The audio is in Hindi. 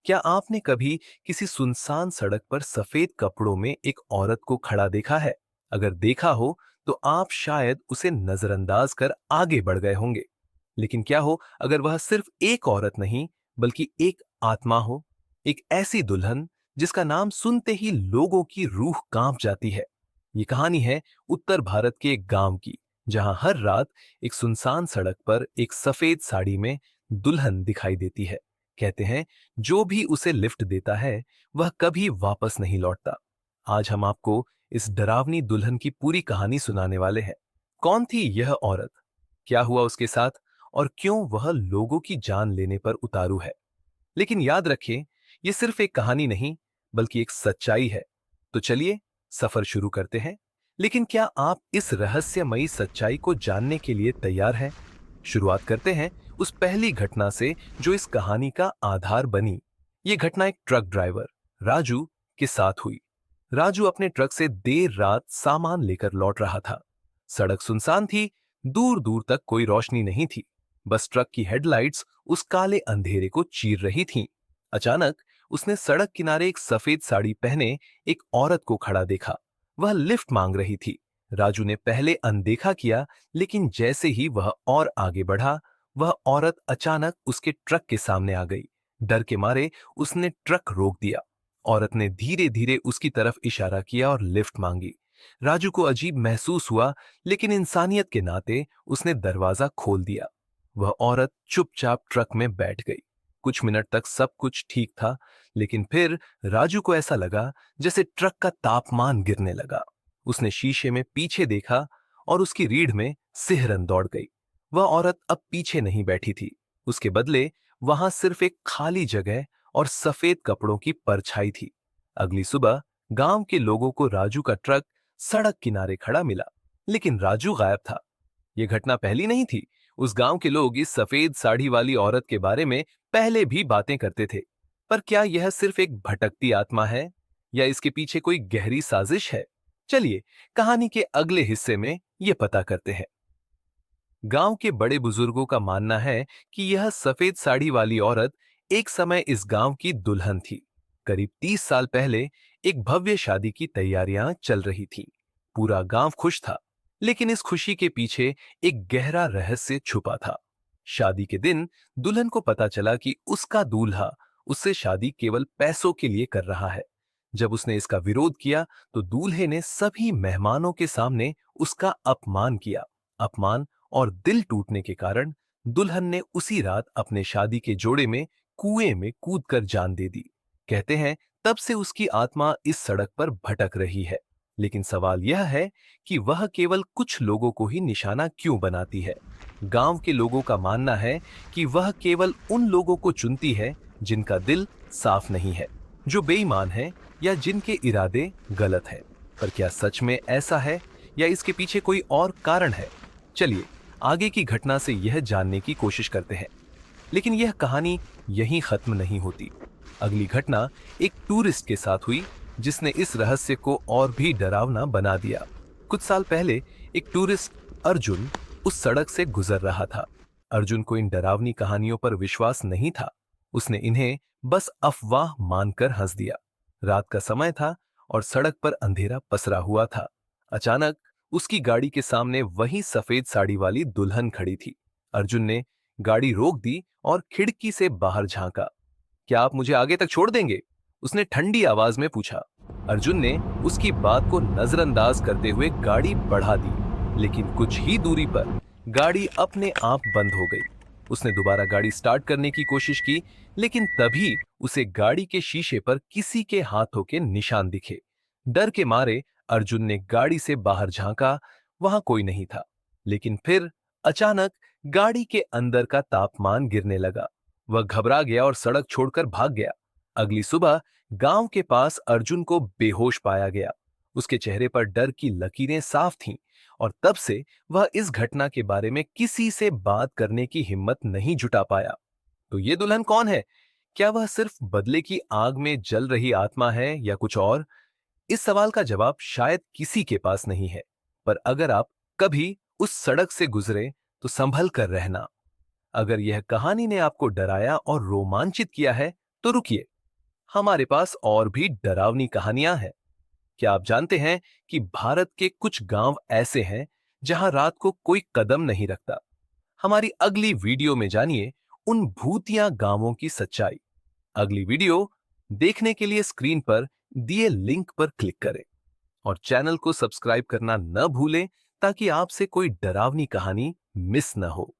क्या आपने कभी किसी सुनसान सड़क पर सफेद कपड़ों में एक औरत को खड़ा देखा है? अगर देखा हो, तो आप शायद उसे नजरअंदाज कर आगे बढ़ गए होंगे। लेकिन क्या हो अगर वह सिर्फ एक औरत नहीं, बल्कि एक आत्मा हो, एक ऐसी दुल्हन जिसका नाम सुनते ही लोगों की रूह कांप जाती है। ये कहानी है उत्तर भारत के एक गांव की, जहां हर रात एक सुनसान सड़क पर एक सफेद साड़ी में दुल्हन दिखाई देती है। कहते हैं जो भी उसे लिफ्ट देता है वह कभी वापस नहीं लौटता। आज हम आपको इस डरावनी दुल्हन की पूरी कहानी सुनाने वाले हैं। कौन थी यह औरत, क्या हुआ उसके साथ, और क्यों वह लोगों की जान लेने पर उतारू है। लेकिन याद रखें, यह सिर्फ एक कहानी नहीं, बल्कि एक सच्चाई है। तो चलिए सफर शुरू करते हैं। लेकिन क्या आप इस रहस्यमयी सच्चाई को जानने के लिए तैयार हैं? शुरुआत करते हैं उस पहली घटना से जो इस कहानी का आधार बनी। यह घटना एक ट्रक ड्राइवर राजू के साथ हुई। राजू अपने ट्रक से देर रात सामान लेकर लौट रहा था। सड़क सुनसान थी, दूर दूर तक कोई रोशनी नहीं थी। बस ट्रक की हेडलाइट्स उस काले अंधेरे को चीर रही थीं। अचानक उसने सड़क किनारे एक सफेद साड़ी पहने एक औरत को खड़ा देखा। वह लिफ्ट मांग रही थी। राजू ने पहले अनदेखा किया, लेकिन जैसे ही वह और आगे बढ़ा, वह औरत अचानक उसके ट्रक के सामने आ गई। डर के मारे उसने ट्रक रोक दिया। औरत ने धीरे धीरे उसकी तरफ इशारा किया और लिफ्ट मांगी। राजू को अजीब महसूस हुआ, लेकिन इंसानियत के नाते उसने दरवाजा खोल दिया। वह औरत चुपचाप ट्रक में बैठ गई। कुछ मिनट तक सब कुछ ठीक था, लेकिन फिर राजू को ऐसा लगा जैसे ट्रक का तापमान गिरने लगा। उसने शीशे में पीछे देखा और उसकी रीढ़ में सिहरन दौड़ गई। वह औरत अब पीछे नहीं बैठी थी। उसके बदले वहां सिर्फ एक खाली जगह और सफेद कपड़ों की परछाई थी। अगली सुबह गांव के लोगों को राजू का ट्रक सड़क किनारे खड़ा मिला, लेकिन राजू गायब था। यह घटना पहली नहीं थी। उस गांव के लोग इस सफेद साड़ी वाली औरत के बारे में पहले भी बातें करते थे। पर क्या यह सिर्फ एक भटकती आत्मा है, या इसके पीछे कोई गहरी साजिश है? चलिए कहानी के अगले हिस्से में यह पता करते हैं। गांव के बड़े बुजुर्गों का मानना है कि यह सफेद साड़ी वाली औरत एक समय इस गांव की दुल्हन थी। करीब 30 साल पहले एक भव्य शादी की तैयारियां चल रही थी। पूरा गांव खुश था, लेकिन इस खुशी के पीछे एक गहरा रहस्य छुपा था। शादी के दिन दुल्हन को पता चला कि उसका दूल्हा उससे शादी केवल पैसों के लिए कर रहा है। जब उसने इसका विरोध किया, तो दूल्हे ने सभी मेहमानों के सामने उसका अपमान किया। अपमान और दिल टूटने के कारण दुल्हन ने उसी रात अपने शादी के जोड़े में कुएं में कूदकर जान दे दी। कहते हैं तब से उसकी आत्मा इस सड़क पर भटक रही है। लेकिन सवाल यह है कि वह केवल कुछ लोगों को ही निशाना क्यों बनाती है? गांव के लोगों का मानना है कि वह केवल उन लोगों को चुनती है जिनका दिल साफ नहीं है, जो बेईमान है या जिनके इरादे गलत हैं। पर क्या सच में ऐसा है, या इसके पीछे कोई और कारण है? चलिए आगे की घटना से यह जानने की कोशिश करते हैं। लेकिन यह कहानी यहीं खत्म नहीं होती। अगली घटना एक टूरिस्ट के साथ हुई, जिसने इस रहस्य को और भी डरावना बना दिया। कुछ साल पहले एक टूरिस्ट अर्जुन उस सड़क से गुजर रहा था। अर्जुन को इन डरावनी कहानियों पर विश्वास नहीं था। उसने इन्हें बस अफवाह मानकर हंस दिया। रात का समय था और सड़क पर अंधेरा पसरा हुआ था। अचानक उसकी गाड़ी के सामने वही सफेद साड़ी वाली दुल्हन खड़ी थी। अर्जुन ने गाड़ी रोक दी और खिड़की से बाहर झांका। क्या आप मुझे आगे तक छोड़ देंगे? उसने ठंडी आवाज में पूछा। अर्जुन ने उसकी बात को नजरअंदाज करते हुए गाड़ी बढ़ा दी, लेकिन कुछ ही दूरी पर गाड़ी अपने आप बंद हो गई। उसने दोबारा गाड़ी स्टार्ट करने की कोशिश की, लेकिन तभी उसे गाड़ी के शीशे पर किसी के हाथों के निशान दिखे। डर के मारे अर्जुन ने गाड़ी से बाहर झांका। वहां कोई नहीं था। लेकिन फिर अचानक गाड़ी के अंदर का तापमान गिरने लगा। वह घबरा गया और सड़क छोड़कर भाग गया। अगली सुबह गांव के पास अर्जुन को बेहोश पाया गया। उसके चेहरे पर डर की लकीरें साफ थीं, और तब से वह इस घटना के बारे में किसी से बात करने की हिम्मत नहीं जुटा पाया। तो ये दुल्हन कौन है? क्या वह सिर्फ बदले की आग में जल रही आत्मा है, या कुछ और? इस सवाल का जवाब शायद किसी के पास नहीं है। पर अगर आप कभी उस सड़क से गुजरे, तो संभल कर रहना। अगर यह कहानी ने आपको डराया और रोमांचित किया है, तो रुकिए, हमारे पास और भी डरावनी कहानियां हैं। क्या आप जानते हैं कि भारत के कुछ गांव ऐसे हैं जहां रात को कोई कदम नहीं रखता? हमारी अगली वीडियो में जानिए उन भूतिया गांवों की सच्चाई। अगली वीडियो देखने के लिए स्क्रीन पर दिए लिंक पर क्लिक करें और चैनल को सब्सक्राइब करना न भूलें ताकि आपसे कोई डरावनी कहानी मिस न हो।